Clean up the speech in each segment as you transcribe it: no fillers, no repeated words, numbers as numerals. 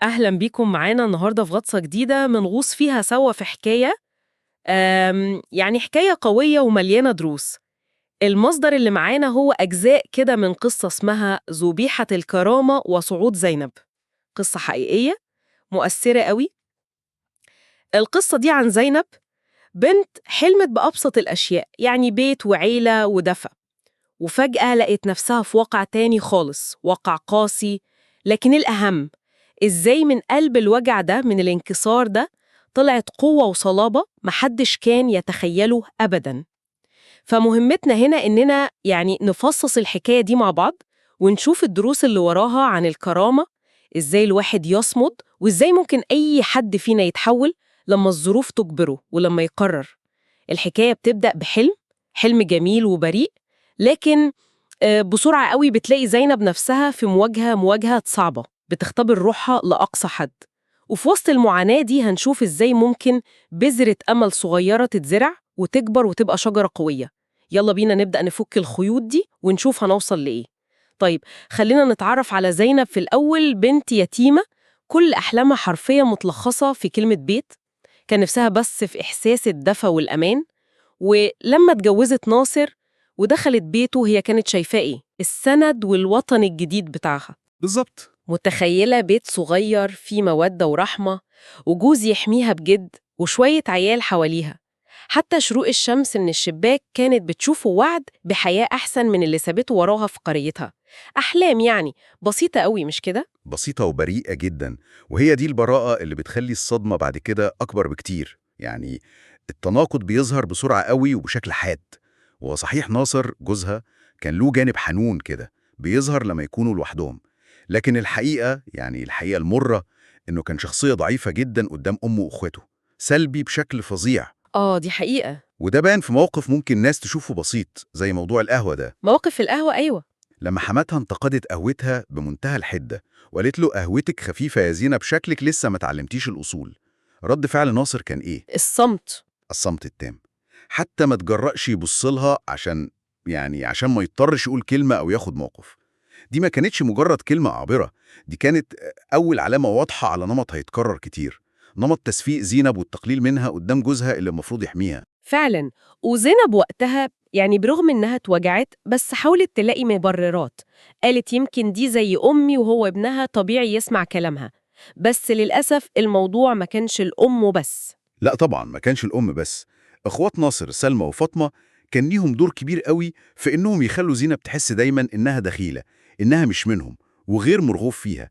أهلا بيكم معانا النهاردة في غطسة جديدة بنغوص فيها سوا في حكاية يعني حكاية قوية ومليانة دروس. المصدر اللي معانا هو أجزاء كده من قصة اسمها ذبيحة الكرامة وصعود زينب. قصة حقيقية مؤثرة قوي. القصة دي عن زينب، بنت حلمت بأبسط الأشياء، يعني بيت وعيلة ودفء، وفجأة لقيت نفسها في واقع تاني خالص، واقع قاسي. لكن الأهم، إزاي من قلب الوجع ده، من الانكسار ده، طلعت قوة وصلابة محدش كان يتخيله أبداً. فمهمتنا هنا إننا يعني نفصص الحكاية دي مع بعض، ونشوف الدروس اللي وراها عن الكرامة، إزاي الواحد يصمد، وإزاي ممكن أي حد فينا يتحول لما الظروف تجبره ولما يقرر. الحكاية بتبدأ بحلم، حلم جميل وبريء، لكن بسرعة قوي بتلاقي زينب نفسها في مواجهة صعبة بتختبر روحها لأقصى حد. وفي وسط المعاناة دي هنشوف إزاي ممكن بذرة أمل صغيرة تتزرع وتكبر وتبقى شجرة قوية. يلا بينا نبدأ نفك الخيوط دي ونشوف هنوصل لإيه. طيب، خلينا نتعرف على زينب في الأول. بنت يتيمة، كل أحلامها حرفيا متلخصة في كلمة بيت. كان نفسها بس في إحساس الدفى والأمان. ولما اتجوزت ناصر ودخلت بيته، هي كانت شايفاه إيه؟ السند والوطن الجديد بتاعها. بالظبط. متخيلة بيت صغير فيه مودة ورحمة، وجوز يحميها بجد، وشوية عيال حواليها. حتى شروق الشمس من الشباك كانت بتشوفه وعد بحياة أحسن من اللي سابته وراها في قريتها. أحلام يعني بسيطة قوي، مش كده؟ بسيطة وبريئة جدا، وهي دي البراءة اللي بتخلي الصدمة بعد كده أكبر بكتير. يعني التناقض بيظهر بسرعة قوي وبشكل حاد. وهو صحيح ناصر جوزها كان له جانب حنون كده بيظهر لما يكونوا لوحدهم، لكن الحقيقة المرة إنه كان شخصية ضعيفة جدا قدام أمه وأخوته، سلبي بشكل فظيع. دي حقيقة. وده بان في موقف ممكن ناس تشوفه بسيط زي موضوع القهوة ده. موقف القهوة، أيوة. لما حماتها انتقدت قهوتها بمنتهى الحدة وقالت له قهوتك خفيفة يا زينب، شكلك لسه ما اتعلمتيش الأصول. رد فعل ناصر كان إيه؟ الصمت. الصمت التام. حتى ما تجرأش يبصلها عشان ما يضطرش يقول كلمة أو ياخد موقف. دي ما كانتش مجرد كلمة عابرة، دي كانت أول علامة واضحة على نمط هيتكرر كتير، نمط تسفيق زينب والتقليل منها قدام جوزها اللي المفروض يحميها. فعلا. وزينب وقتها يعني برغم إنها اتوجعت، بس حاولت تلاقي مبررات. قالت يمكن دي زي أمي وهو ابنها، طبيعي يسمع كلامها. بس للأسف الموضوع ما كانش الأم وبس. لا طبعا ما كانش الأم بس، إخوات ناصر سلمى وفاطمة كان ليهم دور كبير قوي في إنهم يخلوا زينب تحس دايما إنها دخيلة، إنها مش منهم وغير مرغوب فيها.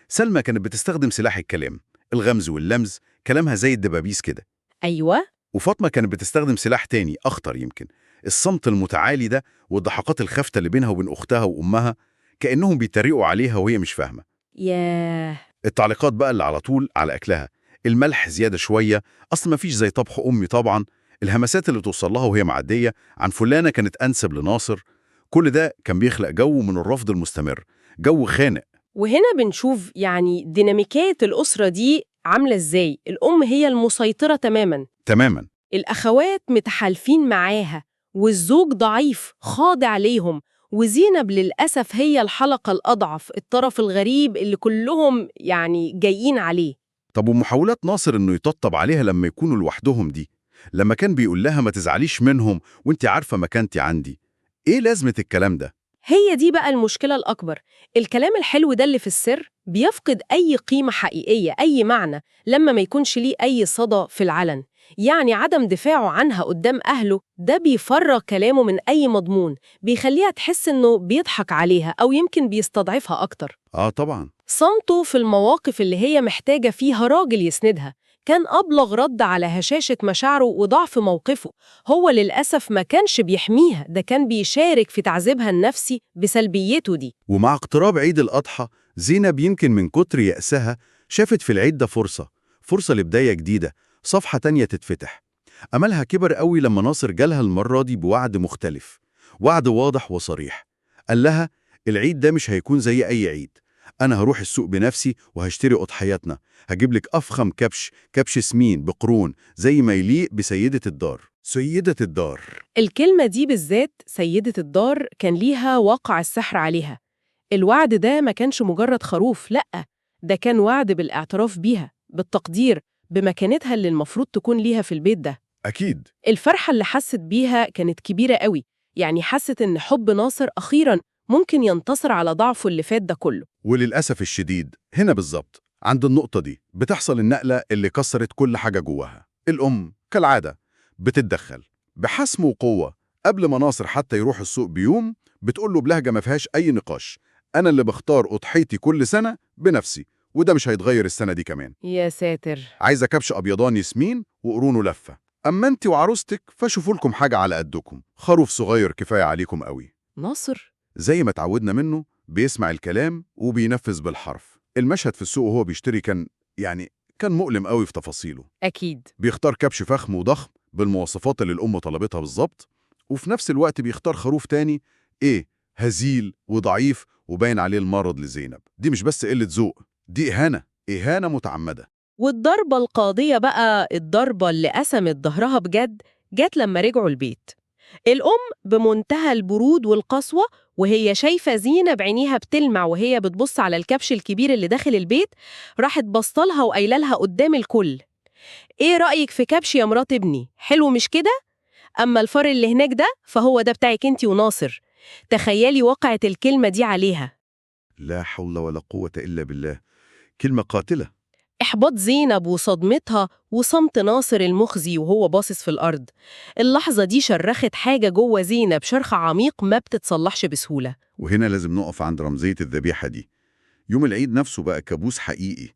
سلمى كانت بتستخدم سلاح الكلام، الغمز واللمز، كلامها زي الدبابيس كده. أيوة. وفاطمة كانت بتستخدم سلاح تاني أخطر يمكن، الصمت المتعالي ده والضحكات الخافتة اللي بينها وبين أختها وأمها، كأنهم بيتريقوا عليها وهي مش فاهمة. ياه. التعليقات بقى اللي على طول على أكلها، الملح زيادة شوية، أصل ما فيش زي طبخ أمي طبعا، الهمسات اللي توصل لها وهي معدية عن فلانة كانت أنسب لناصر. كل ده كان بيخلق جو من الرفض المستمر، جو خانق. وهنا بنشوف يعني ديناميكية الأسرة دي عاملة إزاي. الأم هي المسيطرة تماماً، تماما. الأخوات متحالفين معاها، والزوج ضعيف خاضع ليهم. وزينب للأسف هي الحلقة الأضعف، الطرف الغريب اللي كلهم يعني جايين عليه. طب ومحاولات ناصر إنه يطبطب عليها لما يكونوا لوحدهم دي، لما كان بيقول لها ما تزعليش منهم وانت عارفة مكانتي عندي، إيه لازمة الكلام ده؟ هي دي بقى المشكلة الأكبر. الكلام الحلو ده اللي في السر بيفقد أي قيمة حقيقية، أي معنى، لما ما يكونش ليه أي صدى في العلن. يعني عدم دفاعه عنها قدام أهله ده بيفرغ كلامه من أي مضمون، بيخليها تحس إنه بيضحك عليها أو يمكن بيستضعفها أكتر. طبعا. صمته في المواقف اللي هي محتاجة فيها راجل يسندها كان أبلغ رد على هشاشة مشاعره وضعف موقفه. هو للأسف ما كانش بيحميها، ده كان بيشارك في تعذيبها النفسي بسلبيته دي. ومع اقتراب عيد الأضحى، زينب يمكن من كتر يأسها شافت في العيد ده فرصة لبداية جديدة، صفحة تانية تتفتح. أملها كبر قوي لما ناصر جالها المرة دي بوعد مختلف، وعد واضح وصريح. قال لها العيد ده مش هيكون زي أي عيد، أنا هروح السوق بنفسي وهشتري أضحياتنا، هجيب لك أفخم كبش سمين بقرون زي ما يليق بسيدة الدار. سيدة الدار. الكلمة دي بالذات، سيدة الدار، كان ليها واقع السحر عليها. الوعد ده ما كانش مجرد خروف، لأ، ده كان وعد بالاعتراف بيها، بالتقدير، بمكانتها اللي المفروض تكون ليها في البيت ده. أكيد. الفرحة اللي حست بيها كانت كبيرة قوي، يعني حست إن حب ناصر أخيراً ممكن ينتصر على ضعفه اللي فات ده كله. وللأسف الشديد هنا بالظبط عند النقطة دي بتحصل النقلة اللي كسرت كل حاجة جواها. الأم كالعادة بتتدخل بحسم وقوة. قبل ما ناصر حتى يروح السوق بيوم بتقول له بلهجة ما فيهاش أي نقاش: أنا اللي بختار أضحيتي كل سنة بنفسي، وده مش هيتغير السنة دي كمان. يا ساتر. عايزة كبش أبيضان ياسمين وقرونه لفة. أما أنت وعروستك فشوفوا لكم حاجة على قدكم، خروف صغير كفاية عليكم قوي. ناصر. زي ما تعودنا منه بيسمع الكلام وبينفذ بالحرف. المشهد في السوق وهو بيشتري كان مؤلم قوي في تفاصيله. أكيد. بيختار كبش فخم وضخم بالمواصفات اللي الأم طلبتها بالظبط، وفي نفس الوقت بيختار خروف تاني هزيل وضعيف وباين عليه المرض لزينب. دي مش بس قلة ذوق، دي إهانة متعمدة. والضربة القاضية بقى، الضربة اللي قسمت ظهرها بجد، جات لما رجعوا البيت. الأم بمنتهى البرود والقسوة، وهي شايفة زينة بعينيها بتلمع وهي بتبص على الكبش الكبير اللي داخل البيت، راحت بصلها وقايله لها قدام الكل: إيه رأيك في كبش يا مرات ابني؟ حلو مش كده؟ أما الفار اللي هناك ده فهو ده بتاعك انتي وناصر. تخيلي وقعت الكلمة دي عليها. لا حول ولا قوة إلا بالله. كلمة قاتلة. إحباط زينب وصدمتها وصمت ناصر المخزي وهو باصص في الأرض. اللحظة دي شرخت حاجة جوه زينب، شرخ عميق ما بتتصلحش بسهولة. وهنا لازم نقف عند رمزية الذبيحة دي. يوم العيد نفسه بقى كابوس حقيقي.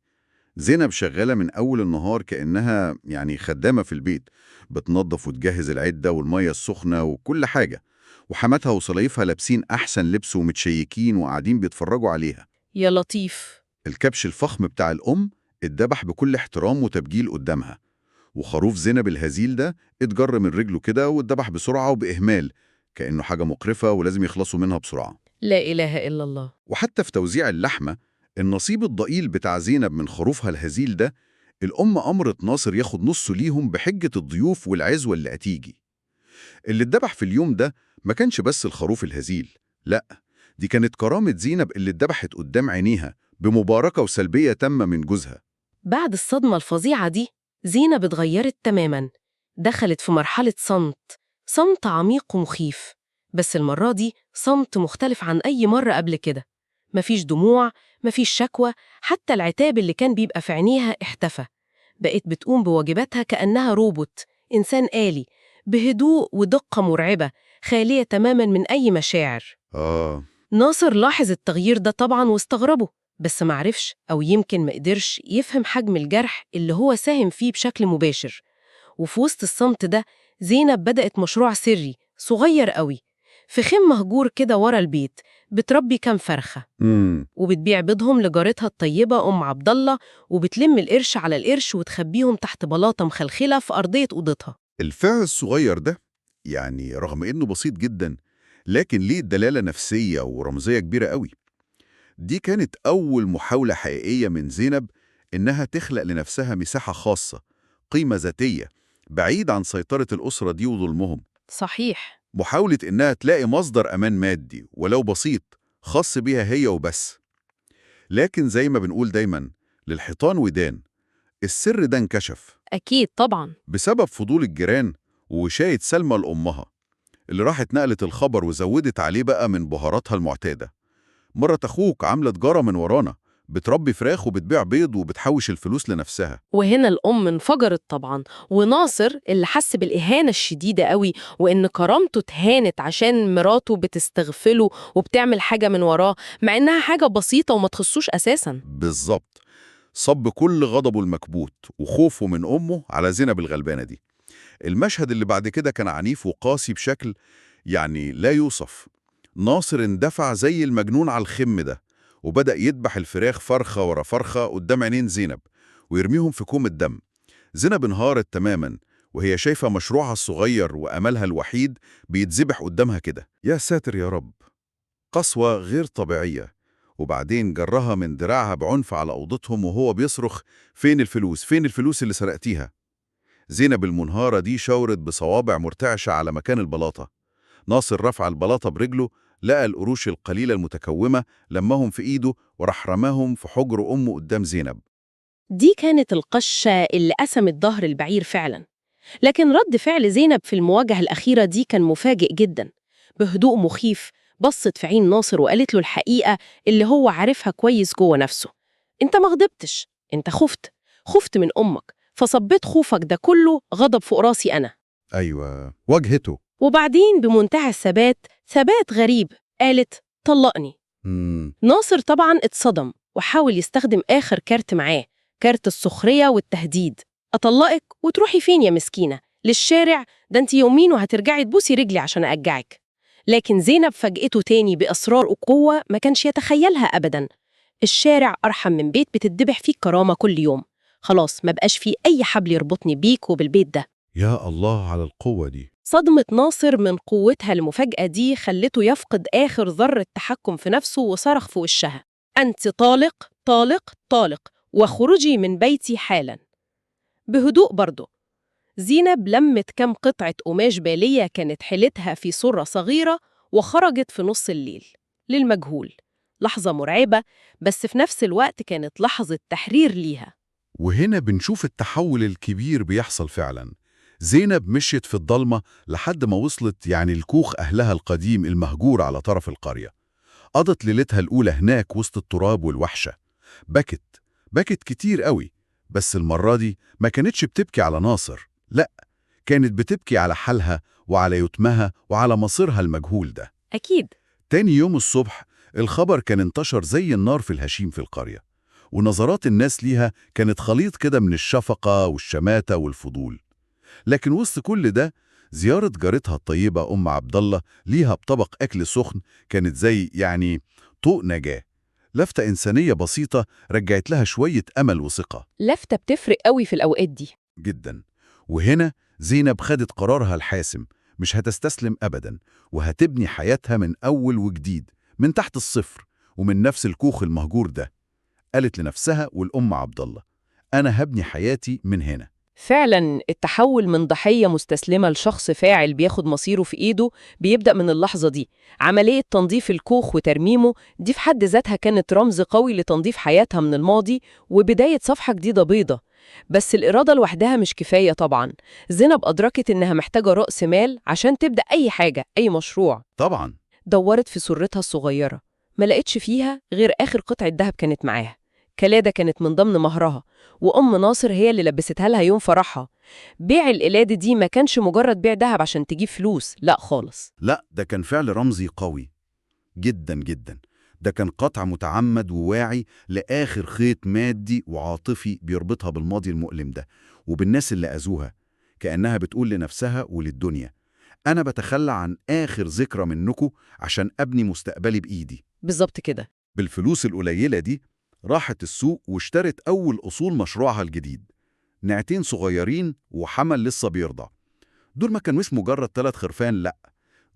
زينب شغالة من أول النهار كأنها خدامة في البيت، بتنظف وتجهز العدة والمية السخنة وكل حاجة، وحماتها وصلايفها لابسين أحسن لبس ومتشيكين وقاعدين بيتفرجوا عليها. يا لطيف. الكبش الفخم بتاع الأم اتذبح بكل احترام وتبجيل قدامها، وخروف زينب الهزيل ده اتجر من رجله كده واتذبح بسرعة وبإهمال، كأنه حاجة مقرفة ولازم يخلصوا منها بسرعة. لا إله إلا الله. وحتى في توزيع اللحمة، النصيب الضئيل بتاع زينب من خروفها الهزيل ده، الأم أمرت ناصر ياخد نصه ليهم بحجة الضيوف والعزوة اللي هتيجي. اللي اتذبح في اليوم ده ما كانش بس الخروف الهزيل، لأ، دي كانت كرامة زينب اللي اتذبحت قدام عينيها بمباركة وسلبية تامة من جوزها. بعد الصدمة الفظيعة دي زينب اتغيرت تماماً، دخلت في مرحلة صمت عميق ومخيف. بس المرة دي صمت مختلف عن أي مرة قبل كده. مفيش دموع، مفيش شكوى، حتى العتاب اللي كان بيبقى في عينيها اختفى. بقت بتقوم بواجباتها كأنها روبوت، إنسان آلي، بهدوء ودقة مرعبة، خالية تماماً من أي مشاعر. ناصر لاحظ التغيير ده طبعاً واستغربه، بس معرفش أو يمكن ما قدرش يفهم حجم الجرح اللي هو ساهم فيه بشكل مباشر. وفي وسط الصمت ده زينب بدأت مشروع سري صغير قوي في خيم مهجور كده ورا البيت، بتربي كام فرخة وبتبيع بيضهم لجارتها الطيبة أم عبد الله، وبتلم القرش على القرش وتخبيهم تحت بلاطة مخلخلة في أرضية أوضتها. الفعل الصغير ده رغم إنه بسيط جدا، لكن ليه دلالة نفسية ورمزية كبيرة قوي. دي كانت أول محاولة حقيقية من زينب إنها تخلق لنفسها مساحة خاصة، قيمة ذاتية، بعيد عن سيطرة الأسرة دي وظلمهم. صحيح. محاولة إنها تلاقي مصدر أمان مادي ولو بسيط خاص بيها هي وبس. لكن زي ما بنقول دايما، للحيطان ودان. السر ده انكشف أكيد طبعاً. بسبب فضول الجيران ووشاية سلمى لأمها، اللي راحت نقلت الخبر وزودت عليه بقى من بهاراتها المعتادة. مرة أخوك عاملة تجارة من ورانا، بتربي فراخ وبتبيع بيض وبتحوش الفلوس لنفسها. وهنا الأم انفجرت طبعاً، وناصر اللي حس بالإهانة الشديدة قوي وإن كرامته اتهانت عشان مراته بتستغفله وبتعمل حاجة من وراه مع إنها حاجة بسيطة وما تخصوش أساساً. بالظبط. صب كل غضبه المكبوت وخوفه من أمه على زينب الغلبانة دي. المشهد اللي بعد كده كان عنيف وقاسي بشكل لا يوصف. ناصر اندفع زي المجنون على الخم ده، وبدأ يذبح الفراخ فرخة ورا فرخة قدام عينين زينب ويرميهم في كوم الدم. زينب انهارت تماما وهي شايفة مشروعها الصغير وأملها الوحيد بيتذبح قدامها كده. يا ساتر يا رب، قسوة غير طبيعية. وبعدين جرها من دراعها بعنف على أوضتهم وهو بيصرخ: فين الفلوس؟ فين الفلوس اللي سرقتيها؟ زينب المنهارة دي شاورت بصوابع مرتعشة على مكان البلاطة. ناصر رفع البلاطة برجله لقى القروش القليلة المتكومة لمهم في إيده وراح رماهم في حجر أمه قدام زينب. دي كانت القشة اللي قسمت ظهر البعير فعلا. لكن رد فعل زينب في المواجهة الأخيرة دي كان مفاجئ جدا. بهدوء مخيف بصت في عين ناصر وقالت له الحقيقة اللي هو عارفها كويس جوه نفسه. انت ما غضبتش، انت خفت من أمك، فصبيت خوفك ده كله غضب فوق راسي أنا. أيوة، واجهته. وبعدين بمنتهى الثبات، ثبات غريب، قالت طلقني. ناصر طبعا اتصدم وحاول يستخدم آخر كارت معاه، كارت السخرية والتهديد. أطلقك وتروحي فين يا مسكينة؟ للشارع؟ ده انت يومين وهترجعي تبوسي رجلي عشان أرجعك. لكن زينب فاجئته تاني بأسرار وقوة ما كانش يتخيلها أبدا. الشارع أرحم من بيت بتتذبح فيه كرامة كل يوم. خلاص ما بقاش فيه أي حبل يربطني بيك وبالبيت ده. يا الله على القوة دي. صدمة ناصر من قوتها المفاجأة دي خلته يفقد آخر ذرة تحكم في نفسه وصرخ في وشها: أنت طالق طالق طالق، وخرجي من بيتي حالا. بهدوء برضه زينب لمت كم قطعة قماش بالية كانت حيلتها في صرة صغيرة وخرجت في نص الليل للمجهول. لحظة مرعبة، بس في نفس الوقت كانت لحظة تحرير ليها. وهنا بنشوف التحول الكبير بيحصل فعلا. زينب مشيت في الضلمة لحد ما وصلت الكوخ أهلها القديم المهجور على طرف القرية. قضت ليلتها الأولى هناك وسط التراب والوحشة. بكت كتير قوي، بس المرة دي ما كانتش بتبكي على ناصر، لأ، كانت بتبكي على حالها وعلى يتمها وعلى مصيرها المجهول ده. أكيد. تاني يوم الصبح الخبر كان انتشر زي النار في الهشيم في القرية، ونظرات الناس ليها كانت خليط كده من الشفقة والشماتة والفضول. لكن وسط كل ده زيارة جارتها الطيبة أم عبد الله ليها بطبق أكل سخن كانت زي طوق نجاة، لفتة إنسانية بسيطة رجعت لها شوية أمل وثقة. لفتة بتفرق قوي في الأوقات دي جدا. وهنا زينب خدت قرارها الحاسم، مش هتستسلم أبدا، وهتبني حياتها من أول وجديد، من تحت الصفر ومن نفس الكوخ المهجور ده. قالت لنفسها والأم عبد الله: أنا هبني حياتي من هنا. فعلا التحول من ضحية مستسلمة لشخص فاعل بياخد مصيره في إيده بيبدأ من اللحظة دي. عملية تنظيف الكوخ وترميمه دي في حد ذاتها كانت رمز قوي لتنظيف حياتها من الماضي وبداية صفحة جديدة بيضة. بس الإرادة لوحدها مش كفاية طبعا. زينب أدركت إنها محتاجة رأس مال عشان تبدأ أي حاجة، أي مشروع. طبعا. دورت في سرتها الصغيرة، ما لقيتش فيها غير آخر قطعة ذهب كانت معاها. كلادة كانت من ضمن مهرها، وأم ناصر هي اللي لبستها لها يوم فرحها. بيع القلادة دي ما كانش مجرد بيع ذهب عشان تجيب فلوس، لا خالص. لا، ده كان فعل رمزي قوي جدا جدا. ده كان قطع متعمد وواعي لآخر خيط مادي وعاطفي بيربطها بالماضي المؤلم ده وبالناس اللي أذوها. كأنها بتقول لنفسها وللدنيا: أنا بتخلى عن آخر ذكرى منكم عشان أبني مستقبلي بإيدي. بالظبط كده. بالفلوس القليلة دي راحت السوق واشترت أول أصول مشروعها الجديد، نعتين صغيرين وحمل لسه بيرضع. دول ما كانوش مجرد 3 خرفان، لأ،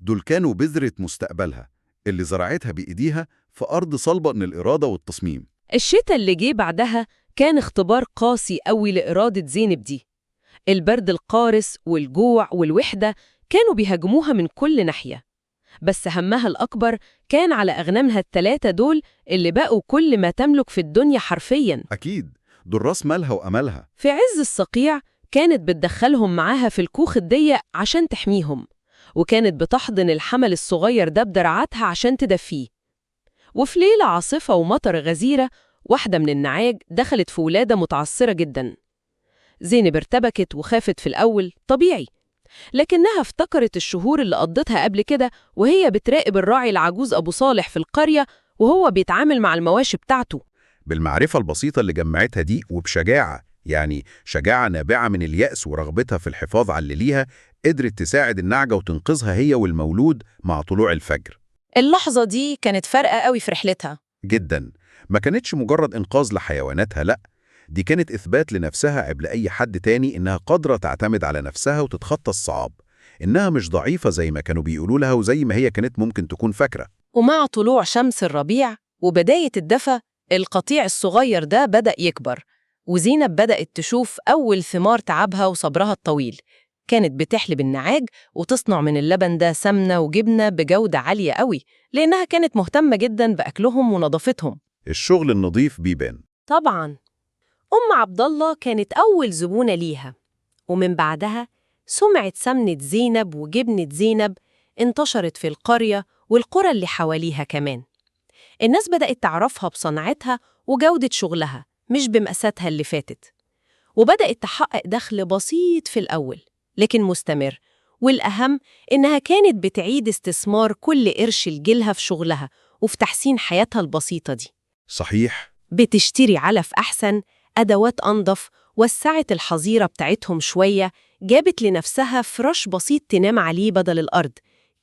دول كانوا بذرة مستقبلها اللي زرعتها بإيديها في أرض صلبة من الإرادة والتصميم. الشتاء اللي جه بعدها كان اختبار قاسي قوي لإرادة زينب دي. البرد القارس والجوع والوحدة كانوا بيهاجموها من كل ناحية، بس همها الأكبر كان على أغنامها ال3 دول اللي بقوا كل ما تملك في الدنيا حرفياً. أكيد، دول راس مالها وأملها. في عز الصقيع كانت بتدخلهم معاها في الكوخ الضيق عشان تحميهم، وكانت بتحضن الحمل الصغير ده بدرعاتها عشان تدفيه. وفي ليلة عاصفة ومطر غزيرة، واحدة من النعاج دخلت في ولادة متعثرة جدا. زينب ارتبكت وخافت في الأول، طبيعي، لكنها افتكرت الشهور اللي قضتها قبل كده وهي بتراقب الراعي العجوز أبو صالح في القرية وهو بيتعامل مع المواشي بتاعته. بالمعرفة البسيطة اللي جمعتها دي وبشجاعة، شجاعة نابعة من اليأس ورغبتها في الحفاظ على اللي ليها، قدرت تساعد النعجة وتنقذها هي والمولود مع طلوع الفجر. اللحظة دي كانت فارقة قوي في رحلتها جدا. ما كانتش مجرد إنقاذ لحيواناتها، لأ، دي كانت إثبات لنفسها قبل أي حد تاني إنها قادرة تعتمد على نفسها وتتخطى الصعاب، إنها مش ضعيفة زي ما كانوا بيقولوا لها وزي ما هي كانت ممكن تكون فاكرة. ومع طلوع شمس الربيع وبداية الدفا، القطيع الصغير ده بدأ يكبر، وزينب بدأت تشوف أول ثمار تعبها وصبرها الطويل. كانت بتحلب النعاج وتصنع من اللبن ده سمنة وجبنة بجودة عالية قوي، لأنها كانت مهتمة جدا بأكلهم ونظافتهم. الشغل النظيف بيبان. طبعاً. عبد الله كانت أول زبونة ليها، ومن بعدها سمعة سمنة زينب وجبنة زينب انتشرت في القرية والقرى اللي حواليها كمان. الناس بدأت تعرفها بصنعتها وجودة شغلها، مش بمقاساتها اللي فاتت، وبدأت تحقق دخل بسيط في الأول لكن مستمر. والأهم إنها كانت بتعيد استثمار كل قرش لجيلها في شغلها وفي تحسين حياتها البسيطة دي. صحيح. بتشتري علف أحسن، أدوات أنظف، وسعت الحظيرة بتاعتهم شوية، جابت لنفسها فراش بسيط تنام عليه بدل الأرض.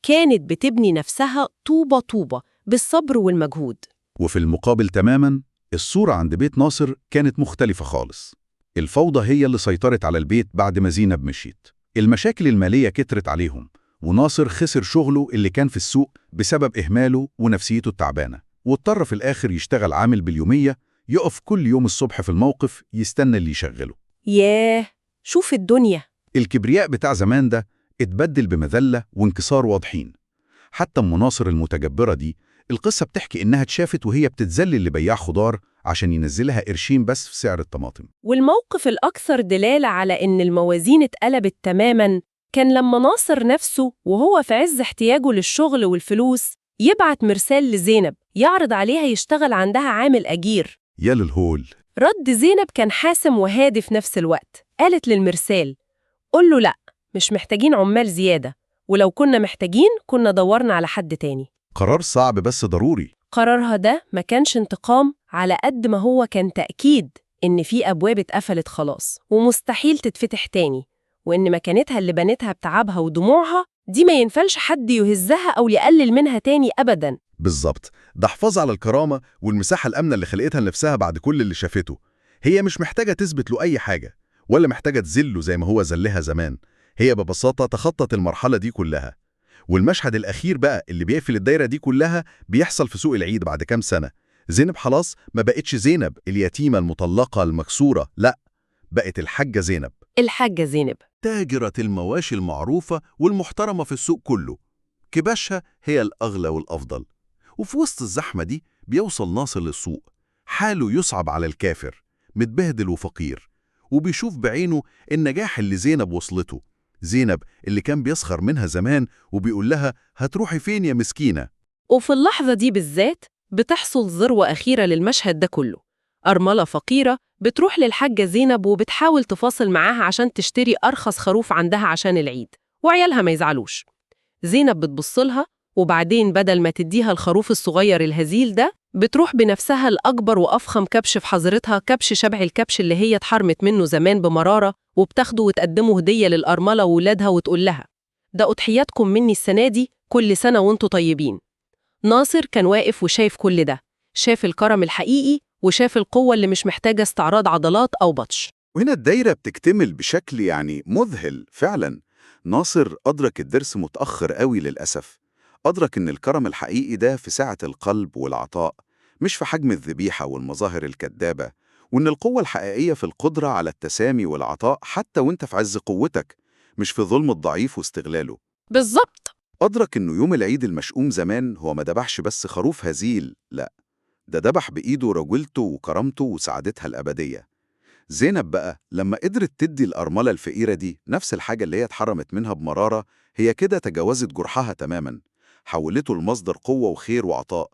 كانت بتبني نفسها طوبة طوبة بالصبر والمجهود. وفي المقابل تماماً، الصورة عند بيت ناصر كانت مختلفة خالص. الفوضى هي اللي سيطرت على البيت بعد ما زينب مشيت. المشاكل المالية كترت عليهم، وناصر خسر شغله اللي كان في السوق بسبب إهماله ونفسيته التعبانة، واضطر في الآخر يشتغل عامل باليومية، يقف كل يوم الصبح في الموقف يستنى اللي يشغله. ياه، شوف الدنيا! الكبرياء بتاع زمان ده اتبدل بمذلة وانكسار واضحين. حتى أم ناصر المتجبرة دي، القصة بتحكي إنها اتشافت وهي بتتذلل لبياع خضار عشان ينزلها قرشين بس في سعر الطماطم. والموقف الأكثر دلالة على إن الموازين اتقلبت تماماً كان لما ناصر نفسه وهو في عز احتياجه للشغل والفلوس يبعت مرسال لزينب يعرض عليها يشتغل عندها عامل أجير. يا للهول! رد زينب كان حاسم وهادي في نفس الوقت. قالت للمرسال: قل له لأ، مش محتاجين عمال زيادة، ولو كنا محتاجين كنا دورنا على حد تاني. قرار صعب بس ضروري. قرارها ده ما كانش انتقام على قد ما هو كان تأكيد إن في أبواب اتقفلت خلاص ومستحيل تتفتح تاني، وإن مكانتها اللي بنتها بتعبها ودموعها دي ما ينفعش حد يهزها أو يقلل منها تاني أبداً. بالظبط، ده حفاظ على الكرامة والمساحة الأمنة اللي خلقتها لنفسها بعد كل اللي شافته. هي مش محتاجة تثبت له أي حاجة، ولا محتاجة تذله زي ما هو ذلها زمان. هي ببساطة تخطت المرحلة دي كلها. والمشهد الأخير بقى اللي بيقفل الدايرة دي كلها بيحصل في سوق العيد بعد كام سنة. زينب خلاص ما بقتش زينب اليتيمة المطلقة المكسورة، لأ، بقت الحاجة زينب. الحاجة زينب تاجرة المواشي المعروفة والمحترمة في السوق كله. كباشها هي الأغلى والأفضل. وفي وسط الزحمة دي بيوصل ناصر للسوق، حاله يصعب على الكافر، متبهدل وفقير، وبيشوف بعينه النجاح اللي زينب وصلته. زينب اللي كان بيسخر منها زمان وبيقول لها هتروحي فين يا مسكينة. وفي اللحظة دي بالذات بتحصل ذروة أخيرة للمشهد ده كله. أرملة فقيرة بتروح للحاجة زينب وبتحاول تفاصل معاها عشان تشتري أرخص خروف عندها عشان العيد وعيالها ما يزعلوش. زينب بتبصلها، وبعدين بدل ما تديها الخروف الصغير الهزيل ده بتروح بنفسها الأكبر وأفخم كبش في حظيرتها، كبش شبه الكبش اللي هي اتحرمت منه زمان بمرارة، وبتاخده وتقدمه هدية للأرملة وولادها وتقول لها: ده أضحياتكم مني السنة دي، كل سنة وانتوا طيبين. ناصر كان واقف وشايف كل ده، شاف الكرم الحقيقي وشاف القوة اللي مش محتاجة استعراض عضلات أو بطش. وهنا الدايرة بتكتمل بشكل مذهل فعلا. ناصر أدرك الدرس متأخر قوي للأسف. أدرك إن الكرم الحقيقي ده في سعة القلب والعطاء، مش في حجم الذبيحة والمظاهر الكذابة، وإن القوة الحقيقية في القدرة على التسامي والعطاء حتى وإنت في عز قوتك، مش في ظلم الضعيف واستغلاله. بالظبط. أدرك إنه يوم العيد المشؤوم زمان هو ما دبحش بس خروف هزيل، لأ، ده دبح بإيده رجولته وكرامته وسعادتها الأبدية. زينب بقى لما قدرت تدي الأرملة الفقيرة دي نفس الحاجة اللي هي اتحرمت منها بمرارة، هي كده تجاوزت جرحها تماما، حولته لمصدر قوة وخير وعطاء،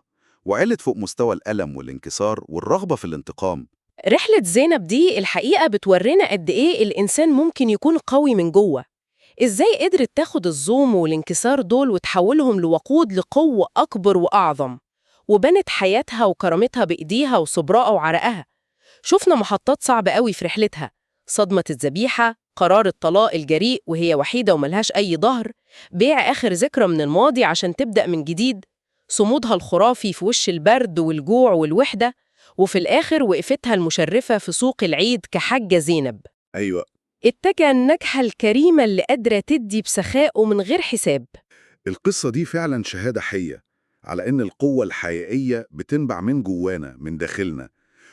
وعلت فوق مستوى الألم والانكسار والرغبة في الانتقام. رحلة زينب دي الحقيقة بتورينا قد إيه الإنسان ممكن يكون قوي من جوه. إزاي قدرت تاخد الظلم والانكسار دول وتحولهم لوقود لقوة أكبر وأعظم، وبنت حياتها وكرامتها بإيديها وصبرها وعرقها. شفنا محطات صعبة قوي في رحلتها: صدمة الذبيحة، قرار الطلاق الجريء وهي وحيدة وملهاش أي ظهر، بيع آخر ذكرى من الماضي عشان تبدأ من جديد، صمودها الخرافي في وش البرد والجوع والوحدة، وفي الآخر وقفتها المشرفة في سوق العيد كحجة زينب. أيوة، اتجه النجحة الكريمة اللي قادرة تدي بسخاء ومن غير حساب. القصة دي فعلا شهادة حية على إن القوة الحقيقية بتنبع من جوانا، من داخلنا،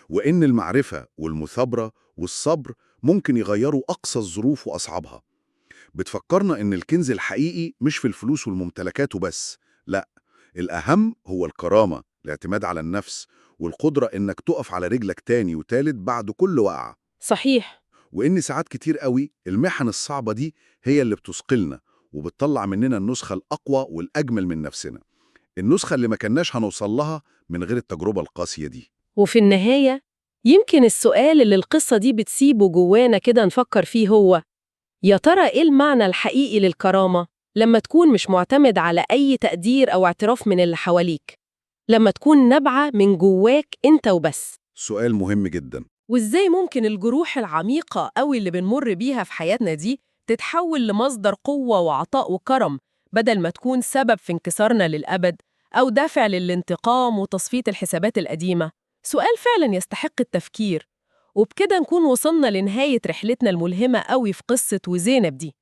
وإن المعرفة والمثابرة والصبر ممكن يغيروا أقصى الظروف وأصعبها. بتفكرنا إن الكنز الحقيقي مش في الفلوس والممتلكات وبس، لأ، الأهم هو الكرامة، الاعتماد على النفس، والقدرة إنك تقف على رجلك تاني وتالت بعد كل وقعة. صحيح. وإن ساعات كتير قوي المحن الصعبة دي هي اللي بتثقلنا وبتطلع مننا النسخة الأقوى والأجمل من نفسنا، النسخة اللي ما كناش هنوصل لها من غير التجربة القاسية دي. وفي النهاية يمكن السؤال اللي القصة دي بتسيبه جوانا كده نفكر فيه هو: يا ترى إيه المعنى الحقيقي للكرامة لما تكون مش معتمد على أي تقدير أو اعتراف من اللي حواليك، لما تكون نابعة من جواك أنت وبس؟ سؤال مهم جدا. وإزاي ممكن الجروح العميقة أوي اللي بنمر بيها في حياتنا دي تتحول لمصدر قوة وعطاء وكرم، بدل ما تكون سبب في انكسارنا للأبد أو دافع للانتقام وتصفية الحسابات القديمة؟ سؤال فعلا يستحق التفكير. وبكده نكون وصلنا لنهاية رحلتنا الملهمة أوي في قصة وزينب دي.